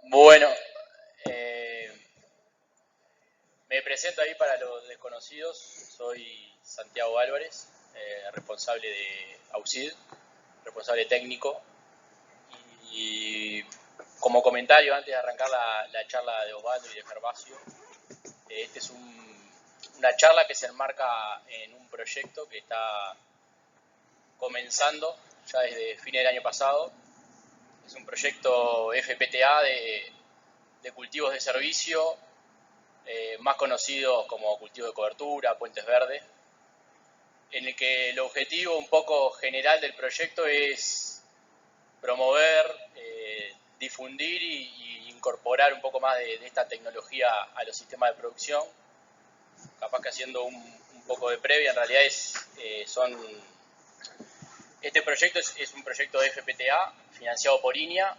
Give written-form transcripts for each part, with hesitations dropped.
Bueno, me presento ahí para los desconocidos. Soy Santiago Álvarez, responsable de AUSID, responsable técnico. Y como comentario, antes de arrancar la charla de Osvaldo y de Gervasio, este es una charla que se enmarca en un proyecto que está comenzando ya desde fines del año pasado. Es un proyecto FPTA de cultivos de servicio, más conocidos como cultivo de cobertura, puentes verdes, en el que el objetivo un poco general del proyecto es promover, difundir y incorporar un poco más de esta tecnología a los sistemas de producción. Capaz que haciendo un poco de previa, en realidad este proyecto es un proyecto de FPTA financiado por INEA,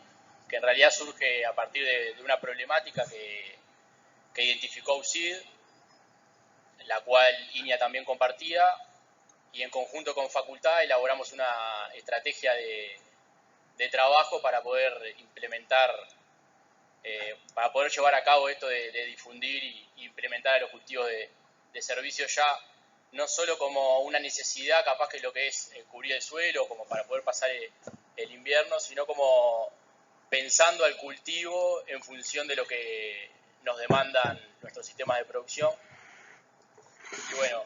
que en realidad surge a partir de una problemática que identificó UCID, la cual INEA también compartía, y en conjunto con Facultad elaboramos una estrategia de trabajo para poder implementar, para poder llevar a cabo esto de difundir y implementar a los cultivos de servicio ya, no solo como una necesidad, capaz que lo que es cubrir el suelo, como para poder pasar el invierno, sino como pensando al cultivo en función de lo que nos demandan nuestros sistemas de producción. Y bueno,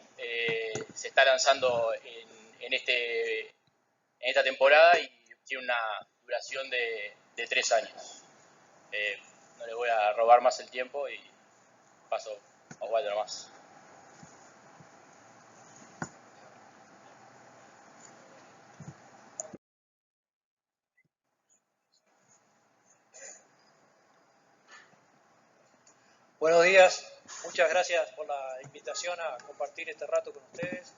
se está lanzando en esta temporada y tiene una duración de 3 años. No les voy a robar más el tiempo y paso a Osvaldo nomás. Buenos días, muchas gracias por la invitación a compartir este rato con ustedes.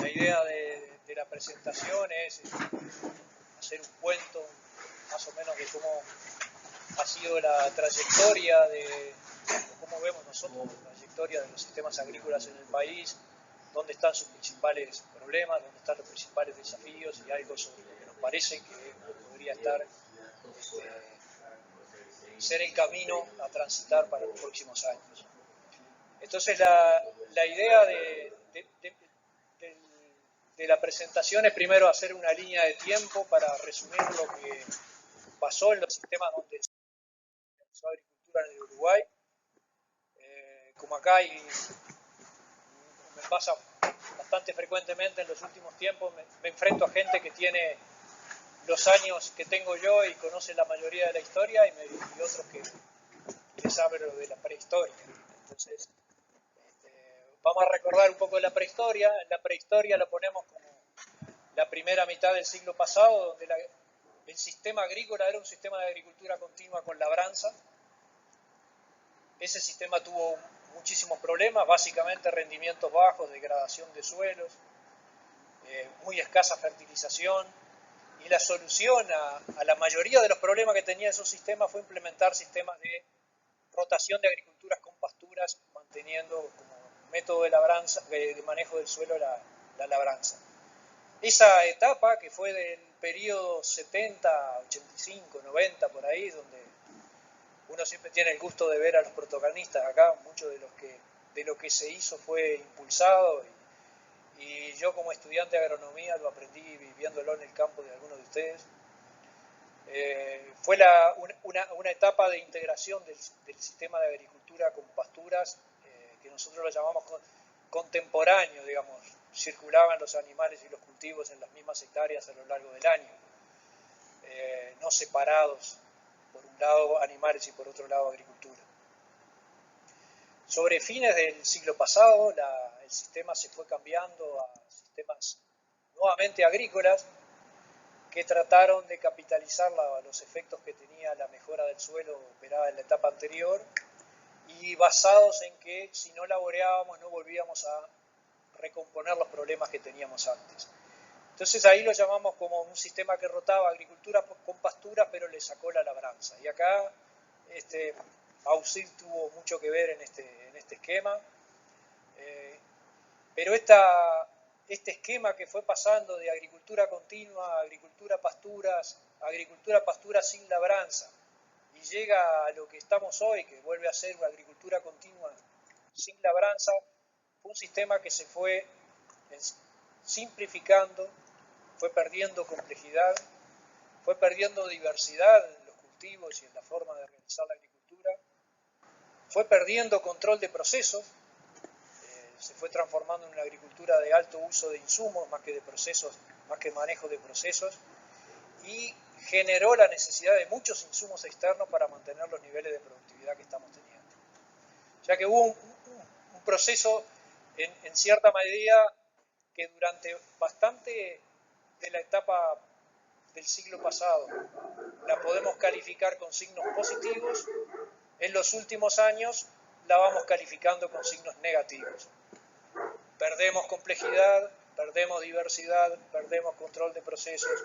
La idea de la presentación es hacer un cuento más o menos de cómo ha sido la trayectoria cómo vemos nosotros la trayectoria de los sistemas agrícolas en el país, dónde están sus principales problemas, dónde están los principales desafíos y algo sobre lo que nos parece que podría estar ser el camino a transitar para los próximos años. Entonces la idea de la presentación es primero hacer una línea de tiempo para resumir lo que pasó en los sistemas donde se realizó agricultura en el Uruguay. Como acá me pasa bastante frecuentemente en los últimos tiempos, me enfrento a gente que tiene los años que tengo yo y conoce la mayoría de la historia y otros que les hablo de la prehistoria. Entonces, vamos a recordar un poco de la prehistoria. En la prehistoria lo ponemos como la primera mitad del siglo pasado, donde el sistema agrícola era un sistema de agricultura continua con labranza. Ese sistema tuvo muchísimos problemas, básicamente rendimientos bajos, degradación de suelos, muy escasa fertilización, y la solución a la mayoría de los problemas que tenía esos sistemas fue implementar sistemas de rotación de agriculturas con pasturas, manteniendo como método de manejo del suelo la labranza. Esa etapa, que fue del periodo 70, 85, 90, por ahí, donde uno siempre tiene el gusto de ver a los protagonistas acá, mucho de lo que se hizo fue impulsado y yo como estudiante de agronomía lo aprendí viviéndolo en el campo de algunos de ustedes. Fue una etapa de integración del sistema de agricultura con pasturas, que nosotros lo llamamos contemporáneo, digamos. Circulaban los animales y los cultivos en las mismas hectáreas a lo largo del año, no separados, por un lado animales y por otro lado agricultura. Sobre fines del siglo pasado, el sistema se fue cambiando a sistemas nuevamente agrícolas, que trataron de capitalizar los efectos que tenía la mejora del suelo operada en la etapa anterior y basados en que si no laboreábamos no volvíamos a recomponer los problemas que teníamos antes. Entonces ahí lo llamamos como un sistema que rotaba agricultura con pasturas, pero le sacó la labranza. Y acá AUSID tuvo mucho que ver en este esquema. Pero este esquema que fue pasando de agricultura continua a agricultura pasturas sin labranza, llega a lo que estamos hoy, que vuelve a ser una agricultura continua sin labranza, fue un sistema que se fue simplificando, fue perdiendo complejidad, fue perdiendo diversidad en los cultivos y en la forma de realizar la agricultura, fue perdiendo control de procesos, se fue transformando en una agricultura de alto uso de insumos más que de procesos, más que manejo de procesos, y generó la necesidad de muchos insumos externos para mantener los niveles de productividad que estamos teniendo. O sea que hubo un proceso en cierta medida que durante bastante de la etapa del siglo pasado la podemos calificar con signos positivos, en los últimos años la vamos calificando con signos negativos. Perdemos complejidad, perdemos diversidad, perdemos control de procesos,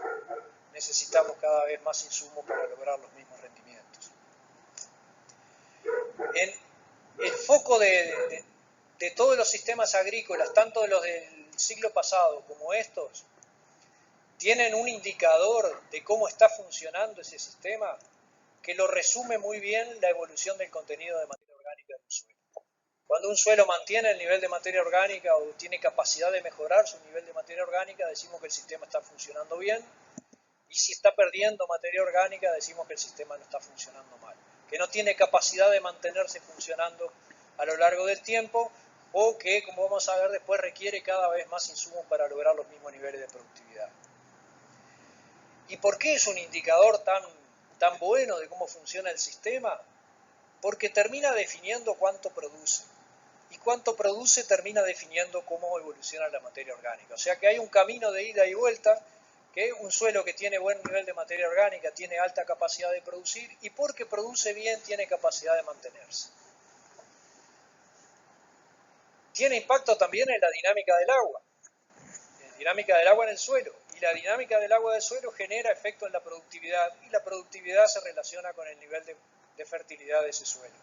necesitamos cada vez más insumos para lograr los mismos rendimientos. El foco de todos los sistemas agrícolas, tanto de los del siglo pasado como estos, tienen un indicador de cómo está funcionando ese sistema que lo resume muy bien la evolución del contenido de materia orgánica del suelo. Cuando un suelo mantiene el nivel de materia orgánica o tiene capacidad de mejorar su nivel de materia orgánica, decimos que el sistema está funcionando bien, y si está perdiendo materia orgánica, decimos que el sistema no está funcionando mal, que no tiene capacidad de mantenerse funcionando a lo largo del tiempo, o que, como vamos a ver después, requiere cada vez más insumos para lograr los mismos niveles de productividad. ¿Y por qué es un indicador tan bueno de cómo funciona el sistema? Porque termina definiendo cuánto produce. Y cuánto produce termina definiendo cómo evoluciona la materia orgánica. O sea que hay un camino de ida y vuelta, que un suelo que tiene buen nivel de materia orgánica tiene alta capacidad de producir, y porque produce bien tiene capacidad de mantenerse. Tiene impacto también en la dinámica del agua. La dinámica del agua en el suelo. Y la dinámica del agua del suelo genera efecto en la productividad, y la productividad se relaciona con el nivel de fertilidad de ese suelo.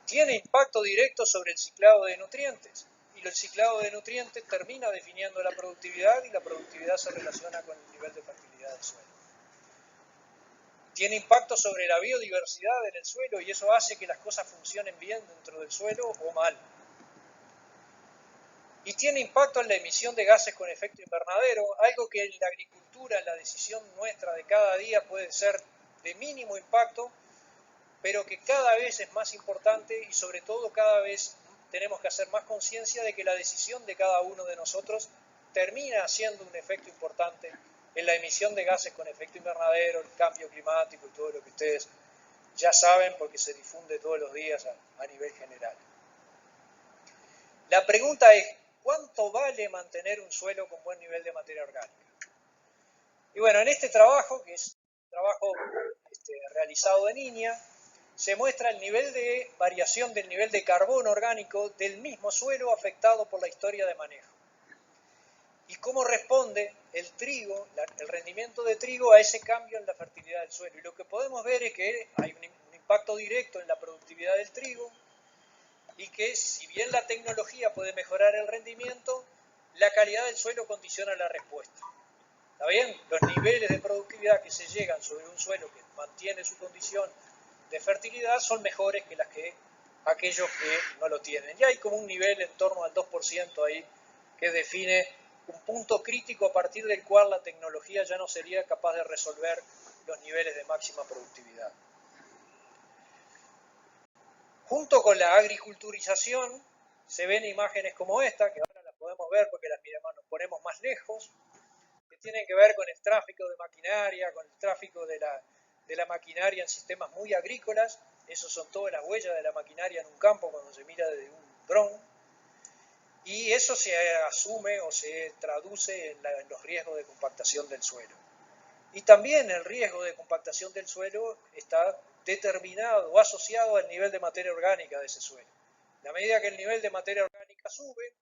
Tiene impacto directo sobre el ciclado de nutrientes, y el ciclado de nutrientes termina definiendo la productividad, y la productividad se relaciona con el nivel de fertilidad del suelo. Tiene impacto sobre la biodiversidad en el suelo, y eso hace que las cosas funcionen bien dentro del suelo o mal. Y tiene impacto en la emisión de gases con efecto invernadero, algo que en la agricultura, en la decisión nuestra de cada día, puede ser de mínimo impacto, pero que cada vez es más importante, y sobre todo cada vez tenemos que hacer más conciencia de que la decisión de cada uno de nosotros termina haciendo un efecto importante en la emisión de gases con efecto invernadero, el cambio climático y todo lo que ustedes ya saben porque se difunde todos los días a nivel general. La pregunta es, ¿cuánto vale mantener un suelo con buen nivel de materia orgánica? Y bueno, en este trabajo, que es un trabajo realizado en INEA, se muestra el nivel de variación del nivel de carbono orgánico del mismo suelo afectado por la historia de manejo. Y cómo responde el trigo, el rendimiento de trigo a ese cambio en la fertilidad del suelo. Y lo que podemos ver es que hay un impacto directo en la productividad del trigo, y que si bien la tecnología puede mejorar el rendimiento, la calidad del suelo condiciona la respuesta. ¿Está bien? Los niveles de productividad que se llegan sobre un suelo que mantiene su condición de fertilidad son mejores que aquellos que no lo tienen. Y hay como un nivel en torno al 2% ahí que define un punto crítico a partir del cual la tecnología ya no sería capaz de resolver los niveles de máxima productividad. Junto con la agriculturización se ven imágenes como esta, que ahora las podemos ver porque nos ponemos más lejos, que tienen que ver con el tráfico de maquinaria, con el tráfico de la maquinaria en sistemas muy agrícolas. Esos son todas las huellas de la maquinaria en un campo cuando se mira desde un dron. Y eso se asume o se traduce en los riesgos de compactación del suelo. Y también el riesgo de compactación del suelo está determinado o asociado al nivel de materia orgánica de ese suelo. A medida que el nivel de materia orgánica sube,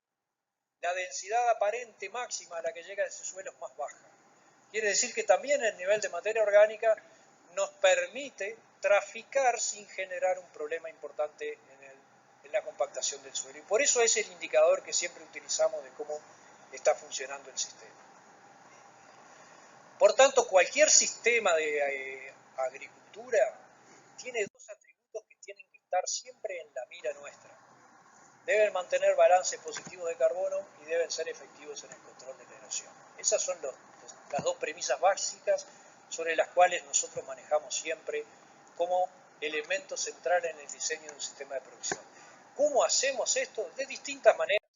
la densidad aparente máxima a la que llega ese suelo es más baja. Quiere decir que también el nivel de materia orgánica nos permite traficar sin generar un problema importante en la compactación del suelo. Y por eso es el indicador que siempre utilizamos de cómo está funcionando el sistema. Por tanto, cualquier sistema agricultura tiene dos atributos que tienen que estar siempre en la mira nuestra. Deben mantener balance positivo de carbono y deben ser efectivos en el control de la erosión. Esas son las dos premisas básicas sobre las cuales nosotros manejamos siempre como elemento central en el diseño de un sistema de producción. ¿Cómo hacemos esto? De distintas maneras,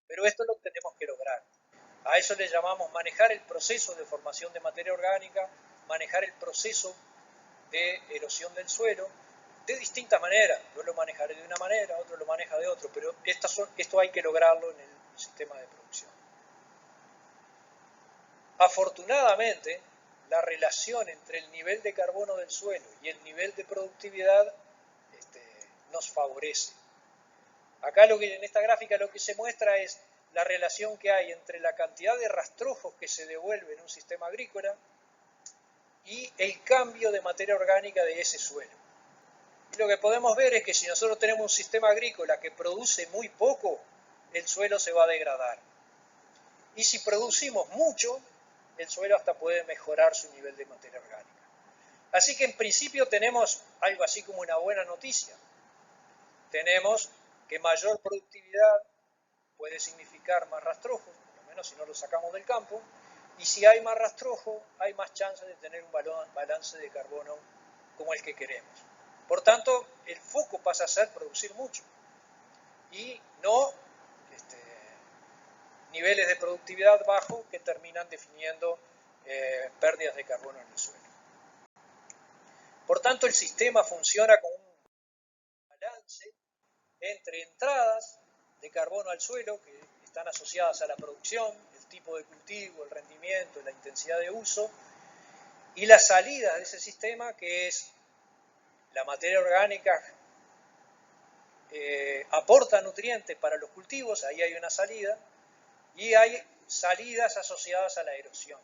pero esto lo tenemos que lograr. A eso le llamamos manejar el proceso de formación de materia orgánica, manejar el proceso de erosión del suelo, de distintas maneras. Yo lo manejaré de una manera, otro lo maneja de otro, pero esto hay que lograrlo en el sistema de producción. Afortunadamente, la relación entre el nivel de carbono del suelo y el nivel de productividad nos favorece. Acá en esta gráfica lo que se muestra es la relación que hay entre la cantidad de rastrojos que se devuelve en un sistema agrícola y el cambio de materia orgánica de ese suelo. Y lo que podemos ver es que si nosotros tenemos un sistema agrícola que produce muy poco, el suelo se va a degradar. Y si producimos mucho, el suelo hasta puede mejorar su nivel de materia orgánica. Así que en principio tenemos algo así como una buena noticia. Tenemos que mayor productividad puede significar más rastrojos, por lo menos si no lo sacamos del campo, y si hay más rastrojo, hay más chances de tener un balance de carbono como el que queremos. Por tanto, el foco pasa a ser producir mucho y no niveles de productividad bajos que terminan definiendo pérdidas de carbono en el suelo. Por tanto, el sistema funciona como un balance entre entradas de carbono al suelo que están asociadas a la producción, el tipo de cultivo, el rendimiento, la intensidad de uso, y la salida de ese sistema, que es la materia orgánica, aporta nutrientes para los cultivos, ahí hay una salida, y hay salidas asociadas a la erosión.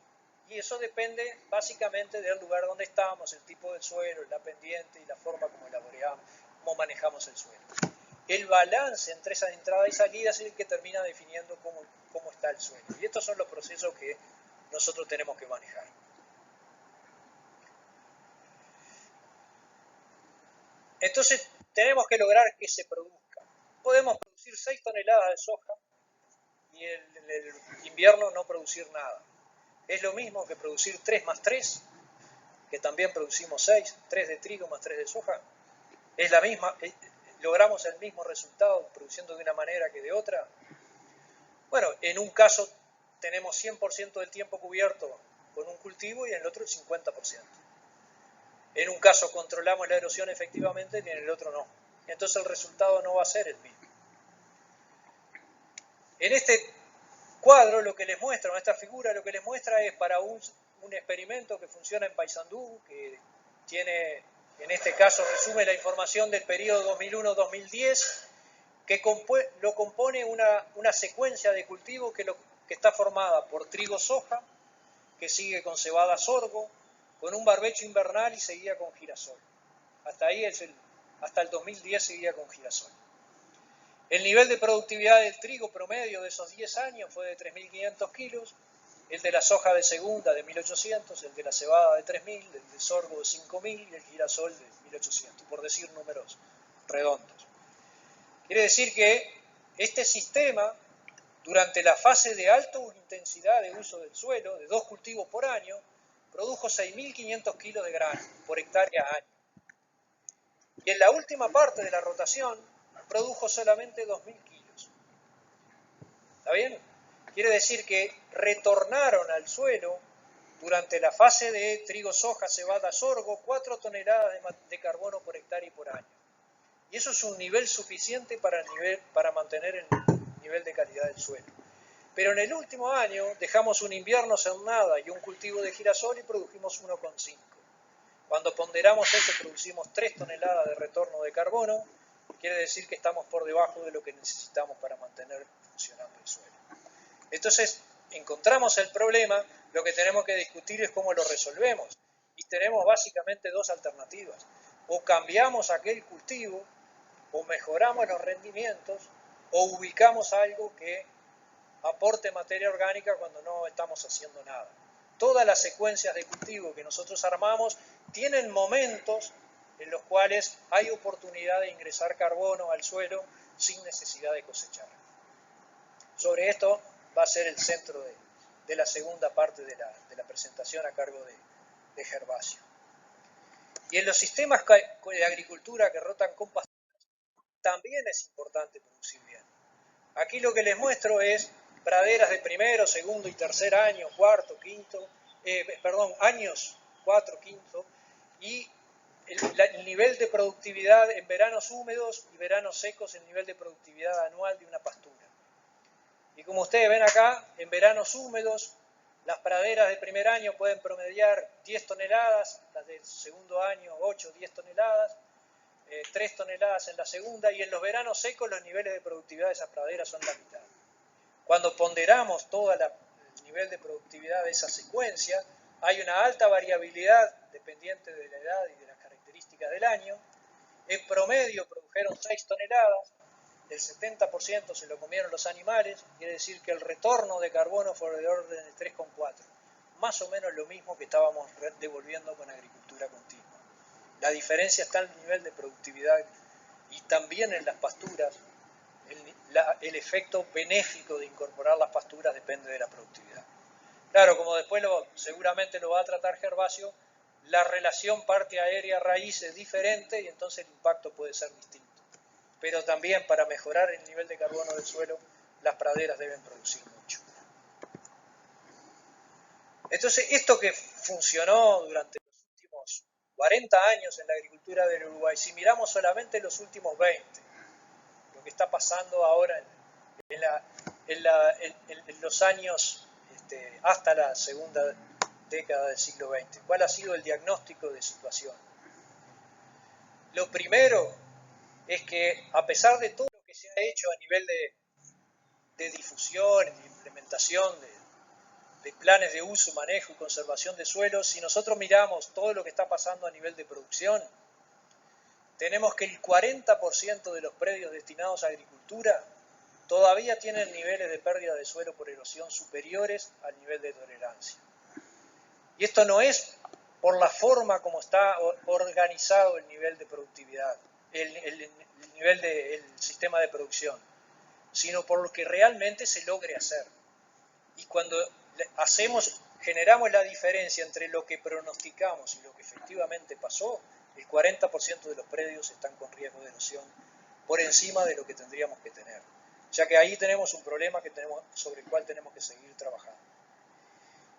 Y eso depende básicamente del lugar donde estamos, el tipo del suelo, la pendiente y la forma como elaboramos, cómo manejamos el suelo. El balance entre esas entradas y salidas es el que termina definiendo cómo está el suelo. Y estos son los procesos que nosotros tenemos que manejar. Entonces, tenemos que lograr que se produzca. Podemos producir 6 toneladas de soja y en el invierno no producir nada. Es lo mismo que producir 3 más 3, que también producimos 6, 3 de trigo más 3 de soja. Es la misma, logramos el mismo resultado produciendo de una manera que de otra. Bueno, en un caso tenemos 100% del tiempo cubierto con un cultivo y en el otro el 50%. En un caso controlamos la erosión efectivamente y en el otro no. Entonces el resultado no va a ser el mismo. En este cuadro lo que les muestra, en esta figura lo que les muestra es para un experimento que funciona en Paysandú, que tiene, en este caso resume la información del periodo 2001-2010, que lo compone una secuencia de cultivo que está formada por trigo-soja, que sigue con cebada-sorgo, con un barbecho invernal y seguía con girasol. Hasta el 2010 seguía con girasol. El nivel de productividad del trigo promedio de esos 10 años fue de 3.500 kilos, el de la soja de segunda de 1.800, el de la cebada de 3.000, el de sorgo de 5.000 y el girasol de 1.800, por decir números redondos. Quiere decir que este sistema, durante la fase de alta intensidad de uso del suelo, de 2 cultivos por año, produjo 6.500 kilos de grano por hectárea año. Y en la última parte de la rotación, produjo solamente 2.000 kilos. ¿Está bien? Quiere decir que retornaron al suelo, durante la fase de trigo, soja, cebada, sorgo, 4 toneladas de carbono por hectárea y por año. Y eso es un nivel suficiente para mantener el nivel de calidad del suelo. Pero en el último año dejamos un invierno sin nada y un cultivo de girasol y produjimos 1,5. Cuando ponderamos eso, producimos 3 toneladas de retorno de carbono. Quiere decir que estamos por debajo de lo que necesitamos para mantener funcionando el suelo. Entonces, encontramos el problema, lo que tenemos que discutir es cómo lo resolvemos. Y tenemos básicamente 2 alternativas. O cambiamos aquel cultivo, o mejoramos los rendimientos, o ubicamos algo que aporte materia orgánica cuando no estamos haciendo nada. Todas las secuencias de cultivo que nosotros armamos tienen momentos en los cuales hay oportunidad de ingresar carbono al suelo sin necesidad de cosechar. Sobre esto va a ser el centro de la segunda parte de la presentación a cargo de Gervasio. Y en los sistemas de agricultura que rotan con pasturas también es importante producir bien. Aquí lo que les muestro es praderas de primero, segundo y tercer año, cuarto, quinto, años 4, quinto, y el nivel de productividad en veranos húmedos y veranos secos, el nivel de productividad anual de una pastura. Y como ustedes ven acá, en veranos húmedos, las praderas de primer año pueden promediar 10 toneladas, las del segundo año 8, 10 toneladas, 3 toneladas en la segunda, y en los veranos secos los niveles de productividad de esas praderas son la mitad. Cuando ponderamos todo el nivel de productividad de esa secuencia, hay una alta variabilidad dependiente de la edad y de las características del año. En promedio produjeron 6 toneladas, el 70% se lo comieron los animales, quiere decir que el retorno de carbono fue de orden de 3,4, más o menos lo mismo que estábamos devolviendo con agricultura continua. La diferencia está en el nivel de productividad y también en las pasturas. El efecto benéfico de incorporar las pasturas depende de la productividad. Claro, como después seguramente lo va a tratar Gervasio, la relación parte aérea-raíz es diferente y entonces el impacto puede ser distinto. Pero también para mejorar el nivel de carbono del suelo, las praderas deben producir mucho. Entonces, esto que funcionó durante los últimos 40 años en la agricultura del Uruguay, si miramos solamente los últimos 20, lo que está pasando ahora en los años hasta la segunda década del siglo XX, ¿cuál ha sido el diagnóstico de situación? Lo primero es que a pesar de todo lo que se ha hecho a nivel de difusión y de implementación de planes de uso, manejo y conservación de suelos, si nosotros miramos todo lo que está pasando a nivel de producción, tenemos que el 40% de los predios destinados a agricultura todavía tienen niveles de pérdida de suelo por erosión superiores al nivel de tolerancia. Y esto no es por la forma como está organizado el nivel de productividad, el nivel del sistema de producción, sino por lo que realmente se logre hacer. Y cuando generamos la diferencia entre lo que pronosticamos y lo que efectivamente pasó, el 40% de los predios están con riesgo de erosión por encima de lo que tendríamos que tener. Ya que ahí tenemos un problema sobre el cual tenemos que seguir trabajando.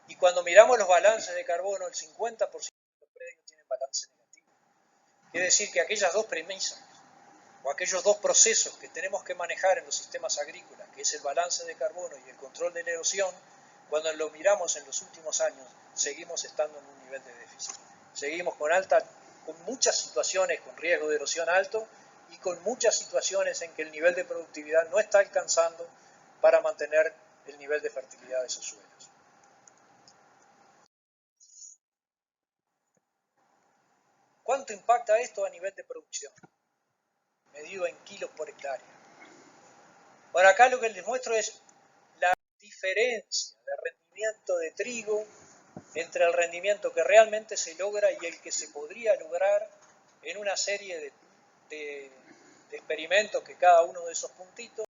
Y cuando miramos los balances de carbono, el 50% de los predios tienen balance negativo. Quiere decir que aquellas dos premisas o aquellos dos procesos que tenemos que manejar en los sistemas agrícolas, que es el balance de carbono y el control de la erosión, cuando lo miramos en los últimos años, seguimos estando en un nivel de déficit. Seguimos con muchas situaciones con riesgo de erosión alto y con muchas situaciones en que el nivel de productividad no está alcanzando para mantener el nivel de fertilidad de esos suelos. ¿Cuánto impacta esto a nivel de producción? Medido en kilos por hectárea. Bueno, acá lo que les muestro es la diferencia de rendimiento de trigo entre el rendimiento que realmente se logra y el que se podría lograr en una serie de experimentos, que cada uno de esos puntitos,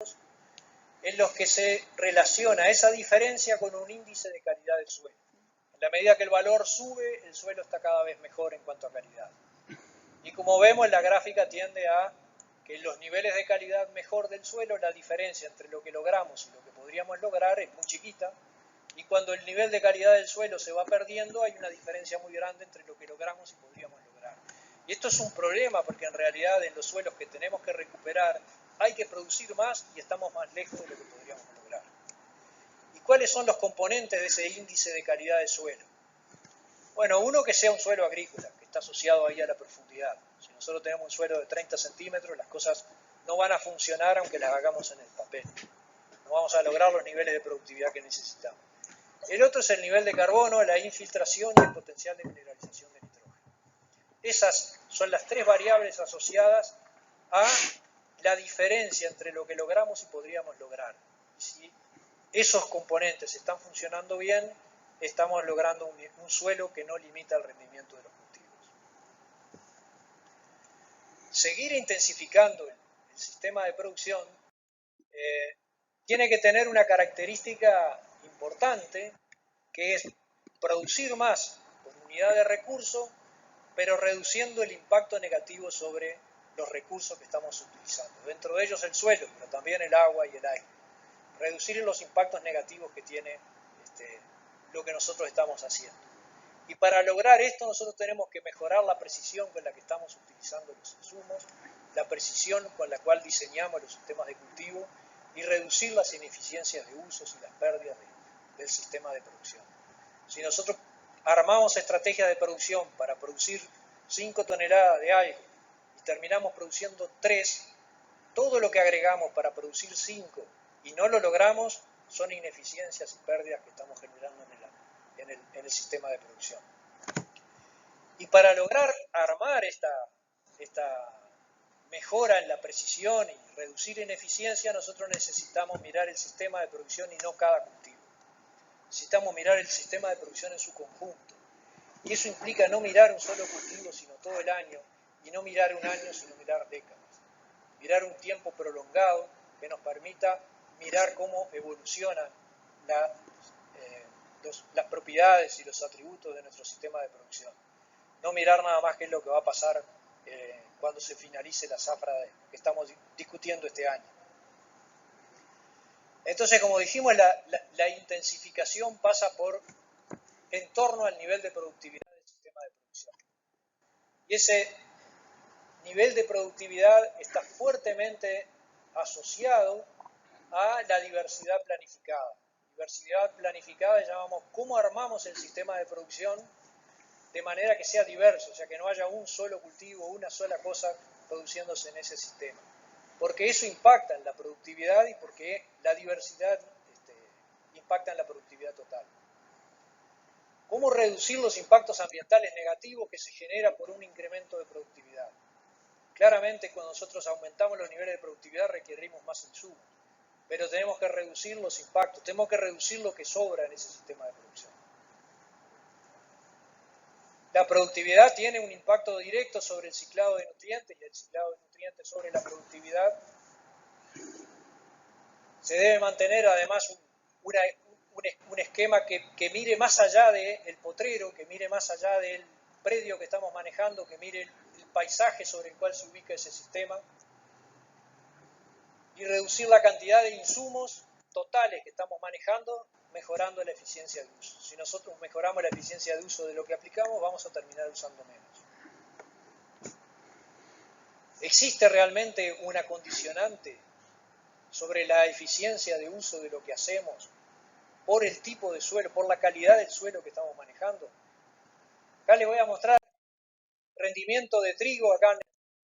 en los que se relaciona esa diferencia con un índice de calidad del suelo. En la medida que el valor sube, el suelo está cada vez mejor en cuanto a calidad. Y como vemos, la gráfica tiende a que en los niveles de calidad mejor del suelo, la diferencia entre lo que logramos y lo que podríamos lograr es muy chiquita, y cuando el nivel de calidad del suelo se va perdiendo, hay una diferencia muy grande entre lo que logramos y podríamos lograr. Y esto es un problema porque en realidad en los suelos que tenemos que recuperar hay que producir más y estamos más lejos de lo que podríamos lograr. ¿Y cuáles son los componentes de ese índice de calidad del suelo? Bueno, uno, que sea un suelo agrícola, que está asociado ahí a la profundidad. Si nosotros tenemos un suelo de 30 centímetros, las cosas no van a funcionar aunque las hagamos en el papel. No vamos a lograr los niveles de productividad que necesitamos. El otro es el nivel de carbono, la infiltración y el potencial de mineralización de nitrógeno. Esas son las tres variables asociadas a la diferencia entre lo que logramos y podríamos lograr. Y si esos componentes están funcionando bien, estamos logrando un suelo que no limita el rendimiento de los cultivos. seguir intensificando el sistema de producción tiene que tener una característica importante, que es producir más por unidad de recurso, pero reduciendo el impacto negativo sobre los recursos que estamos utilizando. Dentro de ellos el suelo, pero también el agua y el aire. Reducir los impactos negativos que tiene lo que nosotros estamos haciendo. Y para lograr esto nosotros tenemos que mejorar la precisión con la que estamos utilizando los insumos, la precisión con la cual diseñamos los sistemas de cultivo y reducir las ineficiencias de usos y las pérdidas del sistema de producción. Si nosotros armamos estrategias de producción para producir 5 toneladas de algo y terminamos produciendo 3, todo lo que agregamos para producir 5 y no lo logramos son ineficiencias y pérdidas que estamos generando en el sistema de producción. Y para lograr armar esta mejora en la precisión y reducir ineficiencia, nosotros necesitamos mirar el sistema de producción y no cada cultivo. Necesitamos mirar el sistema de producción en su conjunto. Y eso implica no mirar un solo cultivo, sino todo el año, y no mirar un año, sino mirar décadas. Mirar un tiempo prolongado que nos permita mirar cómo evolucionan las propiedades y los atributos de nuestro sistema de producción. No mirar nada más qué es lo que va a pasar cuando se finalice la zafra que estamos discutiendo este año. Entonces, como dijimos, la intensificación pasa en torno al nivel de productividad del sistema de producción. Y ese nivel de productividad está fuertemente asociado a la diversidad planificada. Diversidad planificada llamamos cómo armamos el sistema de producción de manera que sea diverso, o sea, que no haya un solo cultivo, una sola cosa produciéndose en ese sistema. Porque eso impacta en la productividad y porque la diversidad impacta en la productividad total. ¿Cómo reducir los impactos ambientales negativos que se generan por un incremento de productividad? Claramente, cuando nosotros aumentamos los niveles de productividad requerimos más insumos, pero tenemos que reducir los impactos, tenemos que reducir lo que sobra en ese sistema de producción. La productividad tiene un impacto directo sobre el ciclado de nutrientes y el ciclado de nutrientes sobre la productividad. Se debe mantener además un esquema que mire más allá del potrero, que mire más allá del predio que estamos manejando, que mire el paisaje sobre el cual se ubica ese sistema y reducir la cantidad de insumos totales que estamos manejando, mejorando la eficiencia de uso. Si nosotros mejoramos la eficiencia de uso de lo que aplicamos, vamos a terminar usando menos. ¿Existe realmente una condicionante sobre la eficiencia de uso de lo que hacemos por el tipo de suelo, por la calidad del suelo que estamos manejando? Acá les voy a mostrar rendimiento de trigo, acá en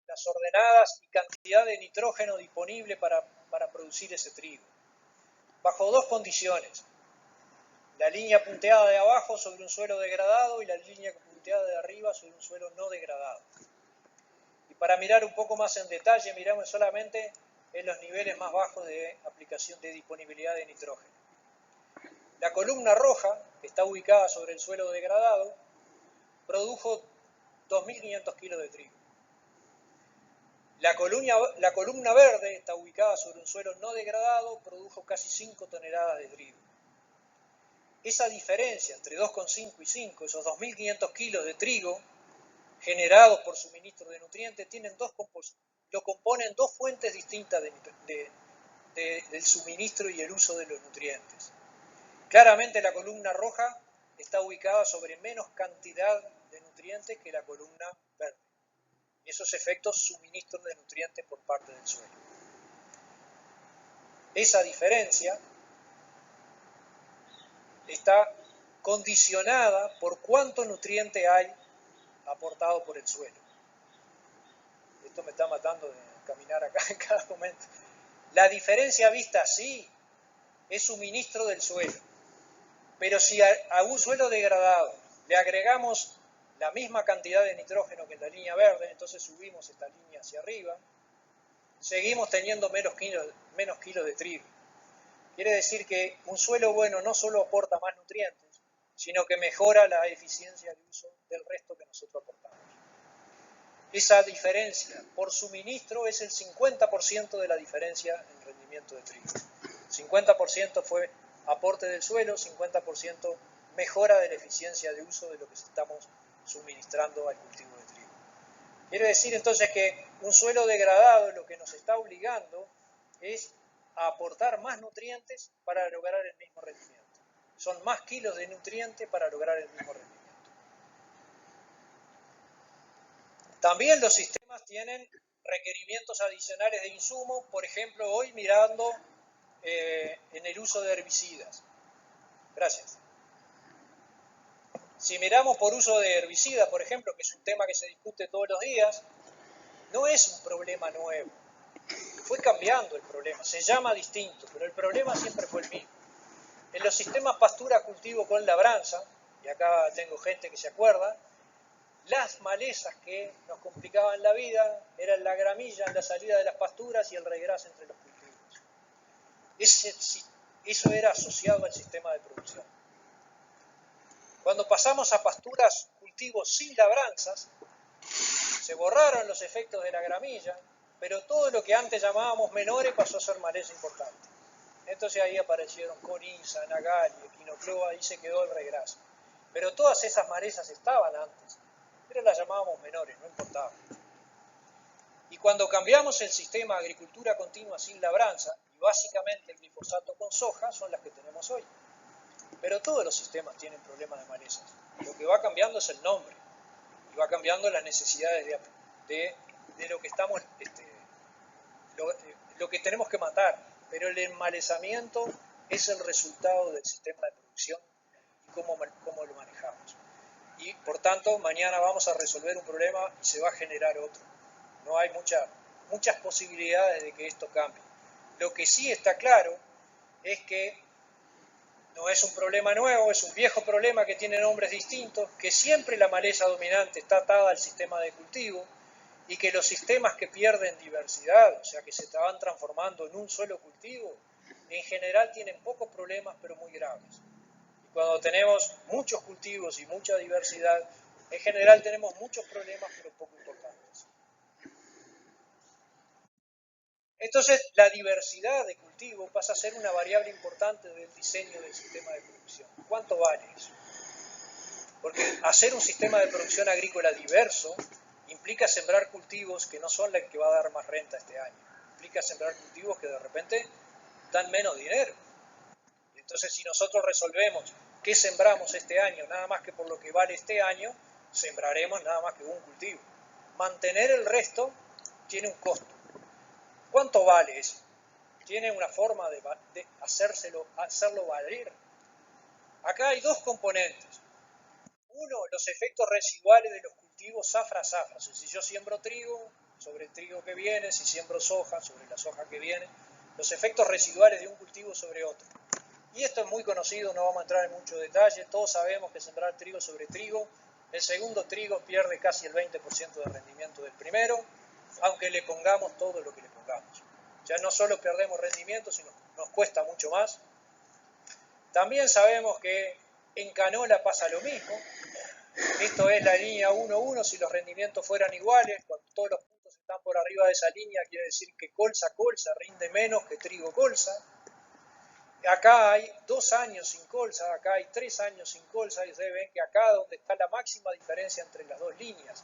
las ordenadas, y cantidad de nitrógeno disponible para producir ese trigo. Bajo dos condiciones: la línea punteada de abajo sobre un suelo degradado y la línea punteada de arriba sobre un suelo no degradado. Y para mirar un poco más en detalle, miramos solamente en los niveles más bajos de aplicación de disponibilidad de nitrógeno. La columna roja, que está ubicada sobre el suelo degradado, produjo 2.500 kilos de trigo. La columna verde, está ubicada sobre un suelo no degradado, produjo casi 5 toneladas de trigo. Esa diferencia entre 2,5 y 5, esos 2.500 kilos de trigo generados por suministro de nutrientes, lo componen dos fuentes distintas del suministro y el uso de los nutrientes. Claramente la columna roja está ubicada sobre menos cantidad de nutrientes que la columna verde. Y esos efectos suministro de nutrientes por parte del suelo. Esa diferencia está condicionada por cuánto nutriente hay aportado por el suelo. Esto me está matando de caminar acá en cada momento. La diferencia vista así es suministro del suelo. Pero si a un suelo degradado le agregamos la misma cantidad de nitrógeno que en la línea verde, entonces subimos esta línea hacia arriba, seguimos teniendo menos kilos de trigo. Quiere decir que un suelo bueno no solo aporta más nutrientes, sino que mejora la eficiencia de uso del resto que nosotros aportamos. esa diferencia por suministro es el 50% de la diferencia en rendimiento de trigo. 50% fue aporte del suelo, 50% mejora de la eficiencia de uso de lo que estamos suministrando al cultivo de trigo. Quiere decir entonces que un suelo degradado lo que nos está obligando es a aportar más nutrientes para lograr el mismo rendimiento. Son más kilos de nutrientes para lograr el mismo rendimiento. También los sistemas tienen requerimientos adicionales de insumos, por ejemplo, hoy mirando en el uso de herbicidas. Gracias. Si miramos por uso de herbicidas, por ejemplo, que es un tema que se discute todos los días, no es un problema nuevo. Fue cambiando el problema, se llama distinto, pero el problema siempre fue el mismo. En los sistemas pastura-cultivo con labranza, y acá tengo gente que se acuerda, las malezas que nos complicaban la vida eran la gramilla en la salida de las pasturas y el regras entre los cultivos. Eso era asociado al sistema de producción. Cuando pasamos a pasturas, cultivos sin labranzas, se borraron los efectos de la gramilla, pero todo lo que antes llamábamos menores pasó a ser maleza importante. Entonces ahí aparecieron coriza, nagalia, equinocloa, ahí se quedó el regras. Pero todas esas malezas estaban antes, pero las llamábamos menores, no importaba. Y cuando cambiamos el sistema de agricultura continua sin labranza, y básicamente el glifosato con soja, son las que tenemos hoy. Pero todos los sistemas tienen problemas de malezas. Lo que va cambiando es el nombre, y va cambiando las necesidades de lo que estamos, lo que tenemos que matar. Pero el enmalezamiento es el resultado del sistema de producción y cómo lo manejamos. Y por tanto, mañana vamos a resolver un problema y se va a generar otro. No hay muchas posibilidades de que esto cambie. Lo que sí está claro es que no es un problema nuevo, es un viejo problema que tiene nombres distintos, que siempre la maleza dominante está atada al sistema de cultivo y que los sistemas que pierden diversidad, o sea que se van transformando en un solo cultivo, en general tienen pocos problemas pero muy graves. Y cuando tenemos muchos cultivos y mucha diversidad, en general tenemos muchos problemas pero poco importantes. Entonces, la diversidad de cultivo pasa a ser una variable importante del diseño del sistema de producción. ¿Cuánto vale eso? Porque hacer un sistema de producción agrícola diverso implica sembrar cultivos que no son los que va a dar más renta este año. Implica sembrar cultivos que de repente dan menos dinero. Entonces, si nosotros resolvemos qué sembramos este año, nada más que por lo que vale este año, sembraremos nada más que un cultivo. Mantener el resto tiene un costo. ¿Cuánto vale eso? Tiene una forma de hacerlo valer. Acá hay dos componentes. Uno, los efectos residuales de los cultivos zafra-zafra. O sea, si yo siembro trigo, sobre el trigo que viene, si siembro soja, sobre la soja que viene, los efectos residuales de un cultivo sobre otro. Y esto es muy conocido, no vamos a entrar en mucho detalle. Todos sabemos que sembrar trigo sobre trigo, el segundo trigo pierde casi el 20% de rendimiento del primero, aunque le pongamos todo lo que le pongamos. Ya no solo perdemos rendimiento, sino nos cuesta mucho más. También sabemos que en canola pasa lo mismo. Esto es la línea 1-1, si los rendimientos fueran iguales, cuando todos los puntos están por arriba de esa línea, quiere decir que colza rinde menos que trigo colza. Acá hay 2 años sin colza, acá hay 3 años sin colza, y ustedes ven que acá donde está la máxima diferencia entre las dos líneas.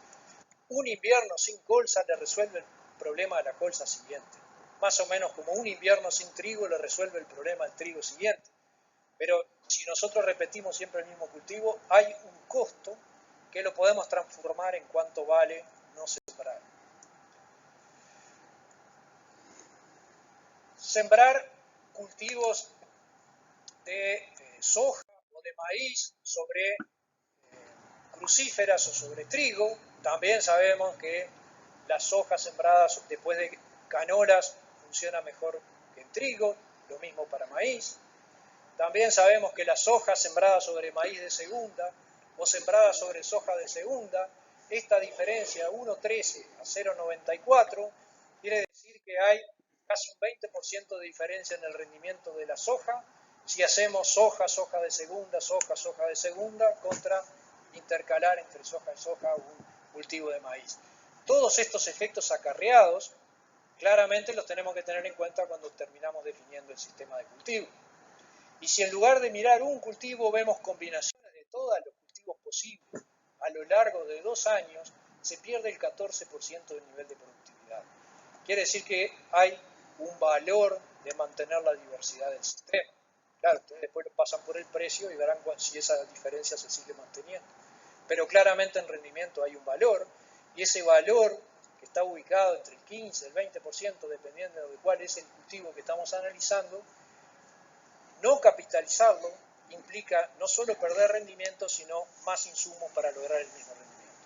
Un invierno sin colza le resuelve el problema de la colza siguiente. Más o menos como un invierno sin trigo le resuelve el problema del trigo siguiente. Pero si nosotros repetimos siempre el mismo cultivo, hay un costo que lo podemos transformar en cuánto vale no sembrar. Sembrar cultivos de soja o de maíz sobre crucíferas o sobre trigo. También sabemos que la soja sembrada después de canolas funciona mejor que en trigo, lo mismo para maíz. También sabemos que la soja sembrada sobre maíz de segunda o sembrada sobre soja de segunda, esta diferencia 1,13 a 0,94 quiere decir que hay casi un 20% de diferencia en el rendimiento de la soja si hacemos soja de segunda, soja de segunda contra intercalar entre soja y soja un cultivo de maíz. Todos estos efectos acarreados, claramente los tenemos que tener en cuenta cuando terminamos definiendo el sistema de cultivo. Y si en lugar de mirar un cultivo vemos combinaciones de todos los cultivos posibles a lo largo de 2 años, se pierde el 14% del nivel de productividad. Quiere decir que hay un valor de mantener la diversidad del sistema. Claro, ustedes después lo pasan por el precio y verán si esa diferencia se sigue manteniendo. Pero claramente en rendimiento hay un valor, y ese valor que está ubicado entre el 15 y el 20%, dependiendo de cuál es el cultivo que estamos analizando, no capitalizarlo implica no solo perder rendimiento, sino más insumos para lograr el mismo rendimiento.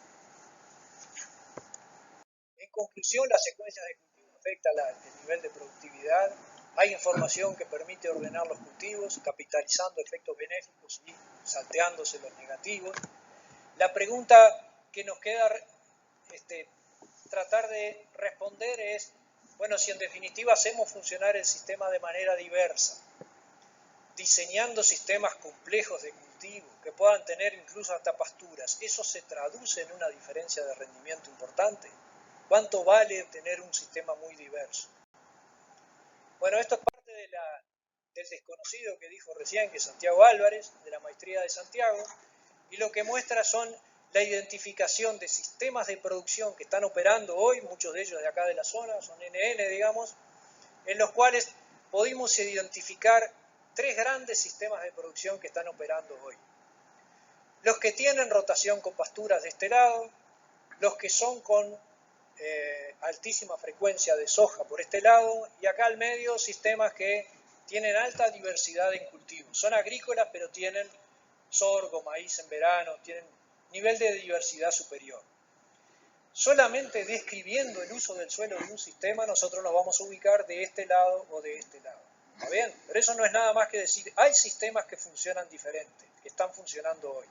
En conclusión, las secuencias de cultivo afectan el nivel de productividad. Hay información que permite ordenar los cultivos, capitalizando efectos benéficos y salteándose los negativos. La pregunta que nos queda tratar de responder es, bueno, si en definitiva hacemos funcionar el sistema de manera diversa, diseñando sistemas complejos de cultivo que puedan tener incluso hasta pasturas, ¿eso se traduce en una diferencia de rendimiento importante? ¿Cuánto vale tener un sistema muy diverso? Bueno, esto es parte del desconocido que dijo recién, que es Santiago Álvarez, de la Maestría de Santiago, y lo que muestra son la identificación de sistemas de producción que están operando hoy, muchos de ellos de acá de la zona, son NN, digamos, en los cuales pudimos identificar 3 grandes sistemas de producción que están operando hoy. Los que tienen rotación con pasturas de este lado, los que son con altísima frecuencia de soja por este lado, y acá al medio sistemas que tienen alta diversidad en cultivos. Son agrícolas, pero tienen sorgo, maíz en verano, tienen nivel de diversidad superior. Solamente describiendo el uso del suelo de un sistema, nosotros nos vamos a ubicar de este lado o de este lado. ¿Está bien? Pero eso no es nada más que decir, hay sistemas que funcionan diferente, que están funcionando hoy.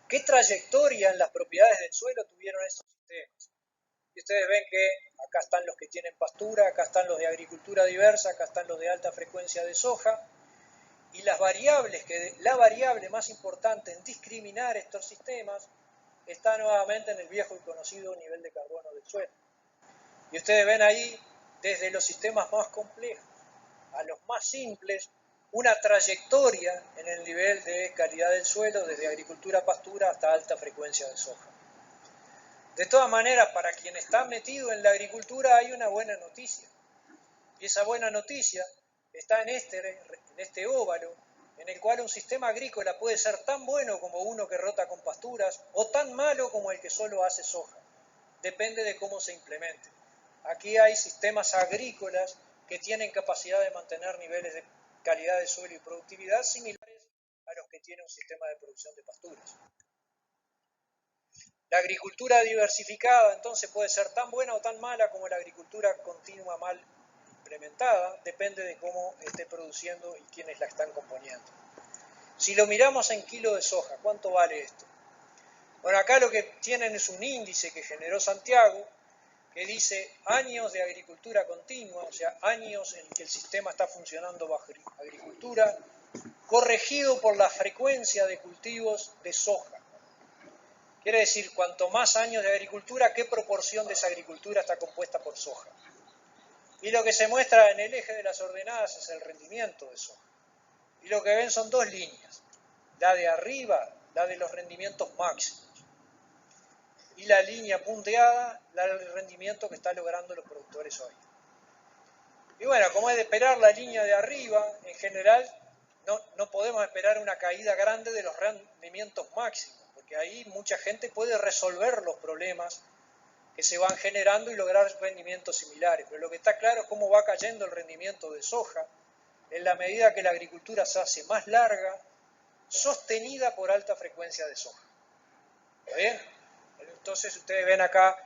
¿Qué trayectoria en las propiedades del suelo tuvieron estos sistemas? Y ustedes ven que acá están los que tienen pastura, acá están los de agricultura diversa, acá están los de alta frecuencia de soja, y las variables, la variable más importante en discriminar estos sistemas está nuevamente en el viejo y conocido nivel de carbono del suelo. Y ustedes ven ahí, desde los sistemas más complejos a los más simples, una trayectoria en el nivel de calidad del suelo, desde agricultura pastura hasta alta frecuencia de soja. De todas maneras, para quien está metido en la agricultura hay una buena noticia. Y esa buena noticia está en este óvalo, en el cual un sistema agrícola puede ser tan bueno como uno que rota con pasturas o tan malo como el que solo hace soja. Depende de cómo se implemente. Aquí hay sistemas agrícolas que tienen capacidad de mantener niveles de calidad de suelo y productividad similares a los que tiene un sistema de producción de pasturas. La agricultura diversificada entonces puede ser tan buena o tan mala como la agricultura continua mal implementada, depende de cómo esté produciendo y quiénes la están componiendo. Si lo miramos en kilo de soja, ¿cuánto vale esto? Bueno, acá lo que tienen es un índice que generó Santiago, que dice años de agricultura continua, o sea, años en que el sistema está funcionando bajo agricultura, corregido por la frecuencia de cultivos de soja. Quiere decir, cuanto más años de agricultura, ¿qué proporción de esa agricultura está compuesta por soja? Y lo que se muestra en el eje de las ordenadas es el rendimiento de soja. Y lo que ven son 2 líneas. La de arriba, la de los rendimientos máximos. Y la línea punteada, la del rendimiento que están logrando los productores hoy. Y bueno, como es de esperar la línea de arriba, en general no podemos esperar una caída grande de los rendimientos máximos, porque ahí mucha gente puede resolver los problemas que se van generando y lograr rendimientos similares. Pero lo que está claro es cómo va cayendo el rendimiento de soja en la medida que la agricultura se hace más larga, sostenida por alta frecuencia de soja. ¿Está bien? Entonces ustedes ven acá,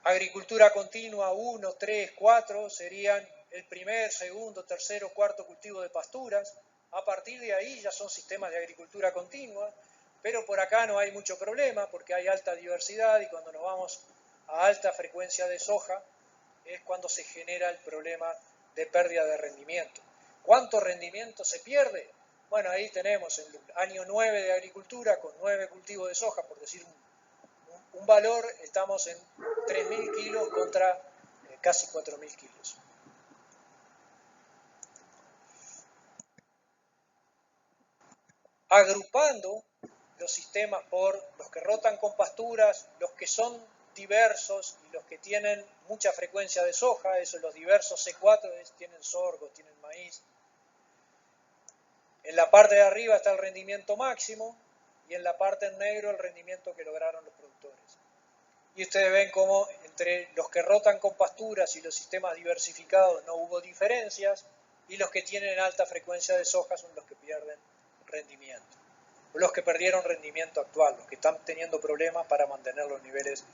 agricultura continua 1, 3, 4 serían el primer, segundo, tercero, cuarto cultivo de pasturas. A partir de ahí ya son sistemas de agricultura continua, pero por acá no hay mucho problema porque hay alta diversidad y cuando nos vamos a alta frecuencia de soja es cuando se genera el problema de pérdida de rendimiento. ¿Cuánto rendimiento se pierde? Bueno, ahí tenemos el año 9 de agricultura con 9 cultivos de soja, por decir un valor, estamos en 3.000 kilos contra casi 4.000 kilos. Agrupando los sistemas por los que rotan con pasturas, los que son diversos y los que tienen mucha frecuencia de soja, eso, los diversos C4 tienen sorgo, tienen maíz. En la parte de arriba está el rendimiento máximo y en la parte en negro el rendimiento que lograron los productores. Y ustedes ven cómo entre los que rotan con pasturas y los sistemas diversificados no hubo diferencias y los que tienen alta frecuencia de soja son los que pierden rendimiento. Los que perdieron rendimiento actual, los que están teniendo problemas para mantener los niveles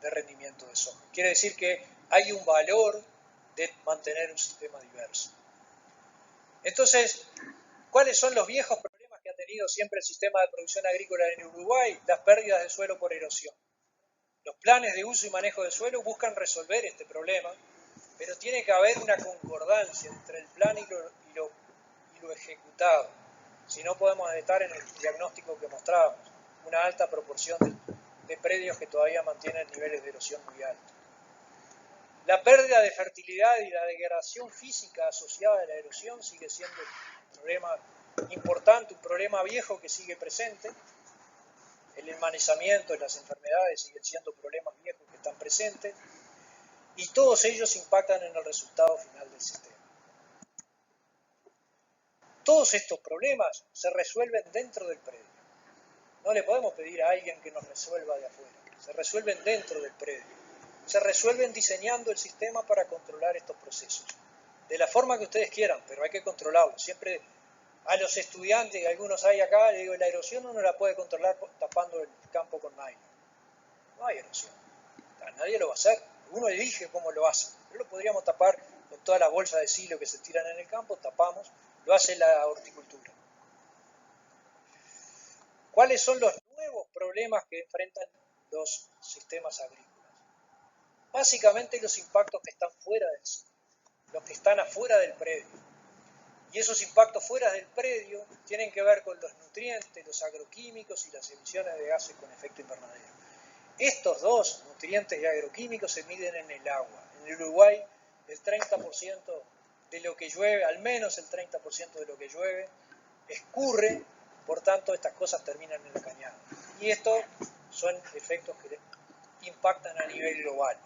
de rendimiento de soja. Quiere decir que hay un valor de mantener un sistema diverso. Entonces, ¿cuáles son los viejos problemas que ha tenido siempre el sistema de producción agrícola en Uruguay? Las pérdidas de suelo por erosión. Los planes de uso y manejo de suelo buscan resolver este problema, pero tiene que haber una concordancia entre el plan y lo ejecutado. Si no, podemos estar en el diagnóstico que mostrábamos, una alta proporción de predios que todavía mantienen niveles de erosión muy altos. La pérdida de fertilidad y la degradación física asociada a la erosión sigue siendo un problema importante, un problema viejo que sigue presente. El enmanezamiento y las enfermedades siguen siendo problemas viejos que están presentes y todos ellos impactan en el resultado final del sistema. Todos estos problemas se resuelven dentro del predio. No le podemos pedir a alguien que nos resuelva de afuera. Se resuelven dentro del predio. Se resuelven diseñando el sistema para controlar estos procesos. De la forma que ustedes quieran, pero hay que controlarlo. Siempre a los estudiantes, que algunos hay acá, le digo, la erosión uno la puede controlar tapando el campo con nylon. No hay erosión. Nadie lo va a hacer. Uno elige cómo lo hace. Pero lo podríamos tapar con toda la bolsa de silo que se tiran en el campo, tapamos. Lo hace la horticultura. ¿Cuáles son los nuevos problemas que enfrentan los sistemas agrícolas? Básicamente los impactos que están fuera del sitio, los que están afuera del predio. Y esos impactos fuera del predio tienen que ver con los nutrientes, los agroquímicos y las emisiones de gases con efecto invernadero. Estos dos, nutrientes y agroquímicos, se miden en el agua. En Uruguay, el 30% de lo que llueve, al menos el 30% de lo que llueve, escurre, por tanto estas cosas terminan en la cañada. Y estos son efectos que impactan a nivel global.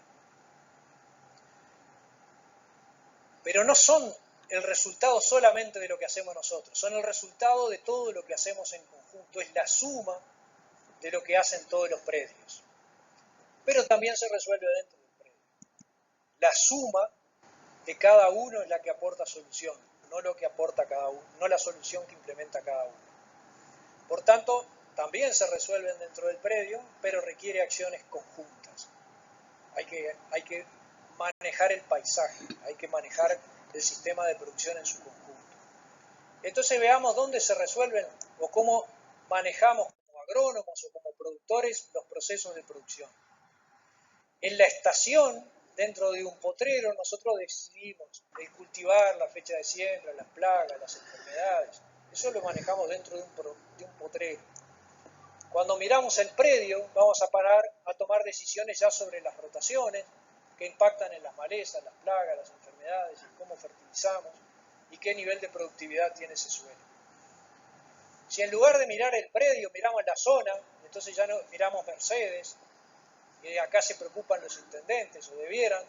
Pero no son el resultado solamente de lo que hacemos nosotros, son el resultado de todo lo que hacemos en conjunto, es la suma de lo que hacen todos los predios. Pero también se resuelve dentro del predio. La suma de cada uno es la que aporta solución, no lo que aporta cada uno, no la solución que implementa cada uno. Por tanto, también se resuelven dentro del predio, pero requiere acciones conjuntas. Hay que manejar el paisaje, hay que manejar el sistema de producción en su conjunto. Entonces veamos dónde se resuelven o cómo manejamos como agrónomos o como productores los procesos de producción. En la estación, dentro de un potrero, nosotros decidimos el cultivar, la fecha de siembra, las plagas, las enfermedades. Eso lo manejamos dentro de un potrero. Cuando miramos el predio, vamos a parar a tomar decisiones ya sobre las rotaciones que impactan en las malezas, las plagas, las enfermedades, y cómo fertilizamos y qué nivel de productividad tiene ese suelo. Si en lugar de mirar el predio miramos la zona, entonces ya no miramos Mercedes, y acá se preocupan los intendentes, o debieran,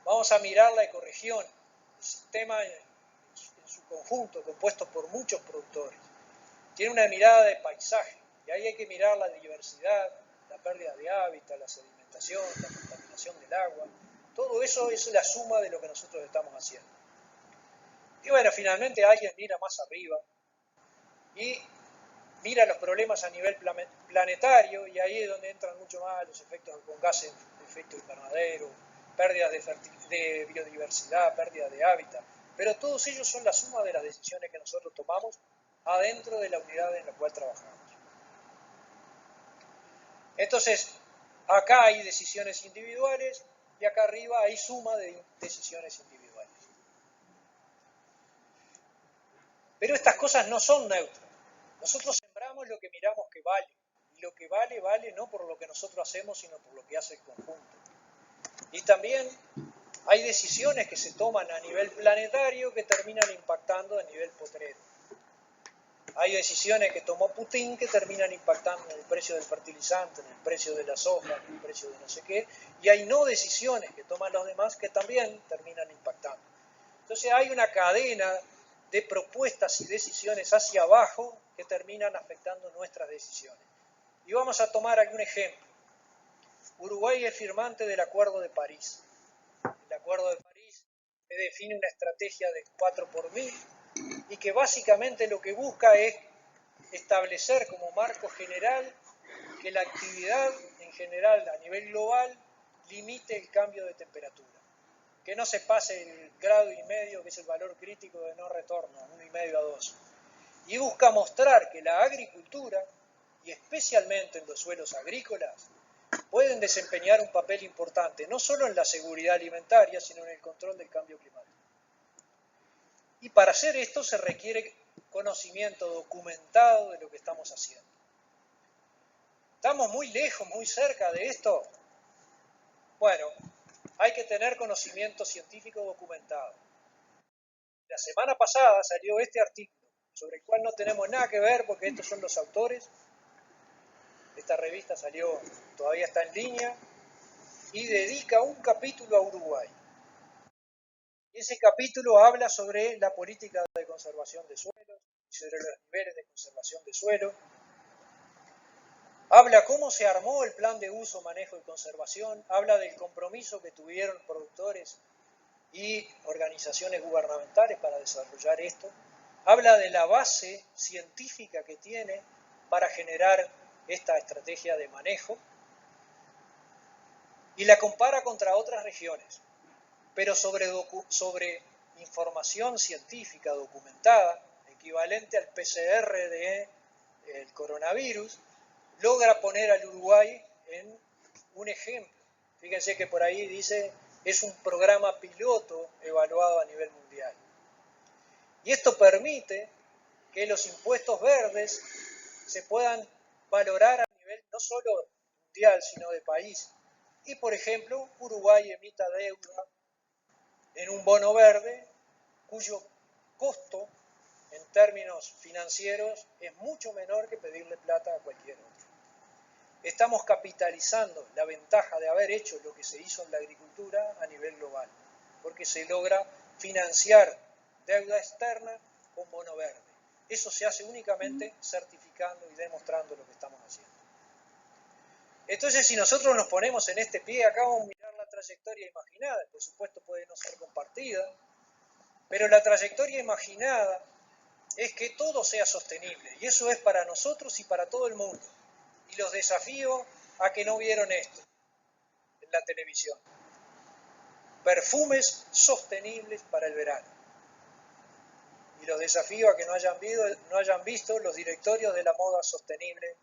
vamos a mirar la ecorregión, el sistema en su conjunto, compuesto por muchos productores. Tiene una mirada de paisaje, y ahí hay que mirar la diversidad, la pérdida de hábitat, la sedimentación, la contaminación del agua. Todo eso es la suma de lo que nosotros estamos haciendo. Y bueno, finalmente alguien mira más arriba y mira los problemas a nivel planetario, y ahí es donde entran mucho más los efectos con gases de efecto invernadero, pérdidas de biodiversidad, pérdida de hábitat. Pero todos ellos son la suma de las decisiones que nosotros tomamos adentro de la unidad en la cual trabajamos. Entonces, acá hay decisiones individuales y acá arriba hay suma de decisiones individuales. Pero estas cosas no son neutras. Nosotros sembramos lo que miramos que vale, y lo que vale, vale no por lo que nosotros hacemos, sino por lo que hace el conjunto. Y también hay decisiones que se toman a nivel planetario que terminan impactando a nivel potrero. Hay decisiones que tomó Putin que terminan impactando en el precio del fertilizante, en el precio de la soja, en el precio de no sé qué, y hay no decisiones que toman los demás que también terminan impactando. Entonces hay una cadena de propuestas y decisiones hacia abajo que terminan afectando nuestras decisiones. Y vamos a tomar algún ejemplo. Uruguay es firmante del Acuerdo de París. El Acuerdo de París define una estrategia de 4 por 1000 y que básicamente lo que busca es establecer como marco general que la actividad en general a nivel global limite el cambio de temperatura. Que no se pase el 1,5 grados, que es el valor crítico de no retorno, 1,5 a 2. Y busca mostrar que la agricultura, y especialmente en los suelos agrícolas, pueden desempeñar un papel importante, no solo en la seguridad alimentaria, sino en el control del cambio climático. Y para hacer esto se requiere conocimiento documentado de lo que estamos haciendo. ¿Estamos muy lejos, muy cerca de esto? Bueno, hay que tener conocimiento científico documentado. La semana pasada salió este artículo, sobre el cual no tenemos nada que ver porque estos son los autores. Esta revista salió, todavía está en línea, y dedica un capítulo a Uruguay. Y ese capítulo habla sobre la política de conservación de suelos, sobre los niveles de conservación de suelo. Habla cómo se armó el plan de uso, manejo y conservación. Habla del compromiso que tuvieron productores y organizaciones gubernamentales para desarrollar esto. Habla de la base científica que tiene para generar esta estrategia de manejo. Y la compara contra otras regiones. Pero sobre información científica documentada, equivalente al PCR del coronavirus, logra poner al Uruguay en un ejemplo. Fíjense que por ahí dice, es un programa piloto evaluado a nivel mundial. Y esto permite que los impuestos verdes se puedan valorar a nivel no solo mundial, sino de país. Y, por ejemplo, Uruguay emita deuda en un bono verde cuyo costo en términos financieros es mucho menor que pedirle plata a cualquier otro. Estamos capitalizando la ventaja de haber hecho lo que se hizo en la agricultura a nivel global, porque se logra financiar deuda externa con bono verde. Eso se hace únicamente certificando y demostrando lo que estamos haciendo. Entonces, si nosotros nos ponemos en este pie, acá vamos a mirar la trayectoria imaginada, por supuesto puede no ser compartida, pero la trayectoria imaginada es que todo sea sostenible, y eso es para nosotros y para todo el mundo. Y los desafío a que no vieron esto en la televisión. Perfumes sostenibles para el verano. Y los desafío a que no hayan visto los directorios de la moda sostenible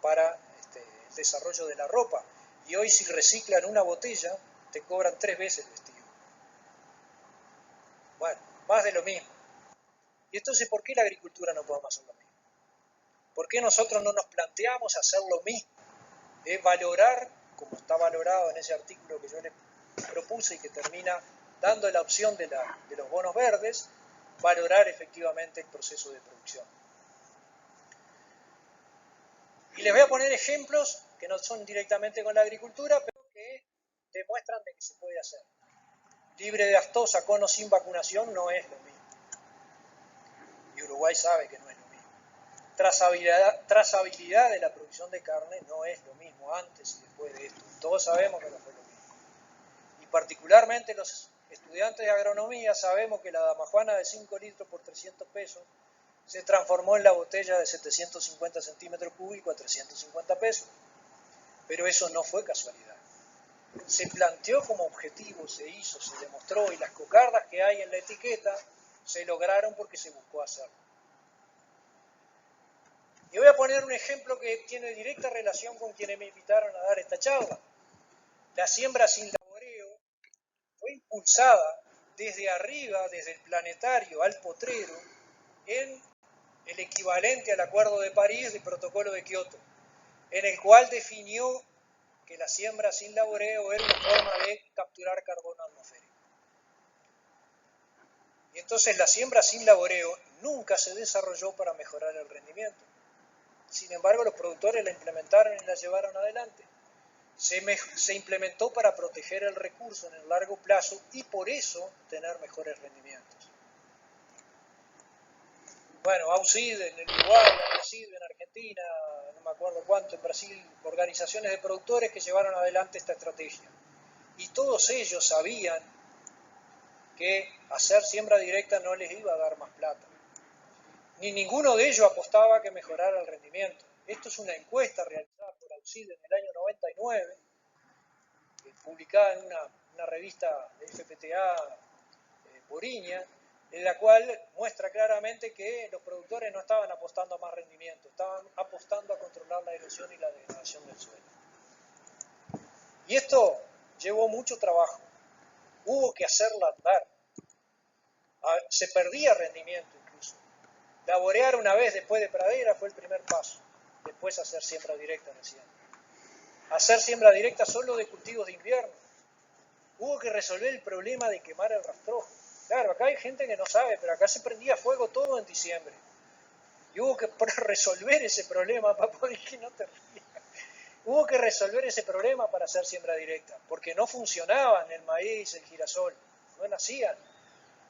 para el desarrollo de la ropa. Y hoy si reciclan una botella, te cobran 3 veces el vestido. Bueno, más de lo mismo. Y entonces, ¿por qué la agricultura no podemos hacer lo mismo? ¿Por qué nosotros no nos planteamos hacer lo mismo? Valorar, como está valorado en ese artículo que yo les propuse y que termina dando la opción de los bonos verdes, valorar efectivamente el proceso de producción. Y les voy a poner ejemplos que no son directamente con la agricultura, pero que demuestran de que se puede hacer. Libre de aftosa con o sin vacunación no es lo mismo. Y Uruguay sabe que no es lo mismo. Trazabilidad de la producción de carne no es lo mismo antes y después de esto. Todos sabemos que no fue lo mismo. Y particularmente los estudiantes de agronomía sabemos que la damajuana de 5 litros por 300 pesos se transformó en la botella de 750 centímetros cúbicos a 350 pesos. Pero eso no fue casualidad. Se planteó como objetivo, se hizo, se demostró, y las cocardas que hay en la etiqueta se lograron porque se buscó hacerlo. Y voy a poner un ejemplo que tiene directa relación con quienes me invitaron a dar esta charla. La siembra sin laboreo fue impulsada desde arriba, desde el planetario al potrero, en el equivalente al Acuerdo de París del Protocolo de Kioto. en el cual definió que la siembra sin laboreo era una forma de capturar carbono atmosférico. Y entonces la siembra sin laboreo nunca se desarrolló para mejorar el rendimiento. Sin embargo, los productores la implementaron y la llevaron adelante. Se implementó para proteger el recurso en el largo plazo y por eso tener mejores rendimientos. Bueno, AUCID en el Uruguay, AUCID en Argentina, no me acuerdo cuánto, en Brasil, organizaciones de productores que llevaron adelante esta estrategia. Y todos ellos sabían que hacer siembra directa no les iba a dar más plata. Ni ninguno de ellos apostaba a que mejorara el rendimiento. Esto es una encuesta realizada por AUCID en el año 99, publicada en una revista de FPTA Boriña, en la cual muestra claramente que los productores no estaban apostando a más rendimiento, estaban apostando a controlar la erosión y la degradación del suelo. Y esto llevó mucho trabajo, hubo que hacerla andar, se perdía rendimiento incluso. Laborear una vez después de pradera fue el primer paso, después hacer siembra directa recién. Hacer siembra directa solo de cultivos de invierno. Hubo que resolver el problema de quemar el rastrojo. Claro, acá hay gente que no sabe, pero acá se prendía fuego todo en diciembre. Y hubo que resolver ese problema para poder que no te rías. Hubo que resolver ese problema para hacer siembra directa, porque no funcionaban el maíz, el girasol, no nacían.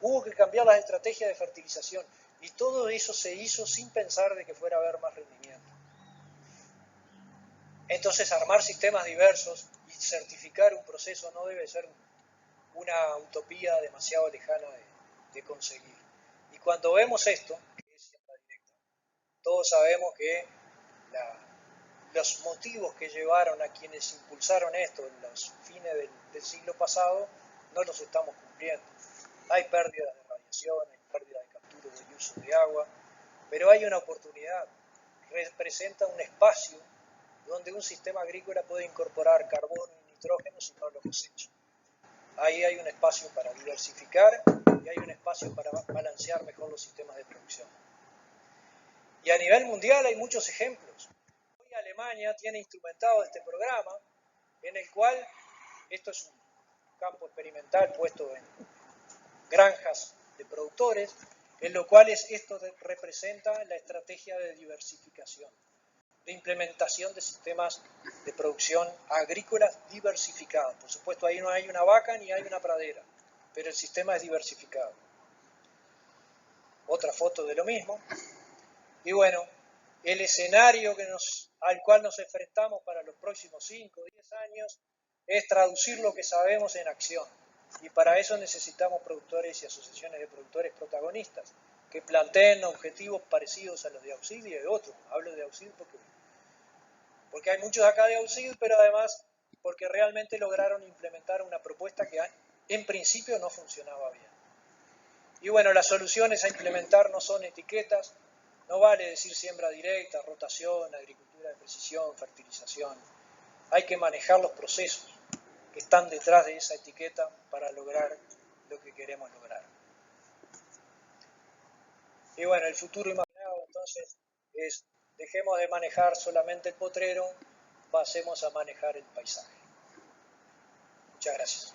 Hubo que cambiar las estrategias de fertilización y todo eso se hizo sin pensar de que fuera a haber más rendimiento. Entonces armar sistemas diversos y certificar un proceso no debe ser una utopía demasiado lejana de conseguir. Y cuando vemos esto, que es siembra directa, todos sabemos que los motivos que llevaron a quienes impulsaron esto en los fines del siglo pasado no los estamos cumpliendo. Hay pérdidas de radiación, hay pérdidas de captura del uso de agua, pero hay una oportunidad. Representa un espacio donde un sistema agrícola puede incorporar carbono y nitrógeno si no lo cosecha. Ahí hay un espacio para diversificar y hay un espacio para balancear mejor los sistemas de producción. Y a nivel mundial hay muchos ejemplos. Hoy Alemania tiene instrumentado este programa en el cual, esto es un campo experimental puesto en granjas de productores, en lo cual esto representa la estrategia de diversificación, de implementación de sistemas de producción agrícolas diversificados. Por supuesto, ahí no hay una vaca ni hay una pradera, pero el sistema es diversificado. Otra foto de lo mismo. Y bueno, el escenario al cual nos enfrentamos para los próximos 5 o 10 años es traducir lo que sabemos en acción. Y para eso necesitamos productores y asociaciones de productores protagonistas que planteen objetivos parecidos a los de AUCID y de otros. Hablo de AUCID porque hay muchos acá de AUCID, pero además porque realmente lograron implementar una propuesta que en principio no funcionaba bien. Y bueno, las soluciones a implementar no son etiquetas, no vale decir siembra directa, rotación, agricultura de precisión, fertilización. Hay que manejar los procesos que están detrás de esa etiqueta para lograr lo que queremos lograr. Y bueno, el futuro imaginado entonces es: dejemos de manejar solamente el potrero, pasemos a manejar el paisaje. Muchas gracias.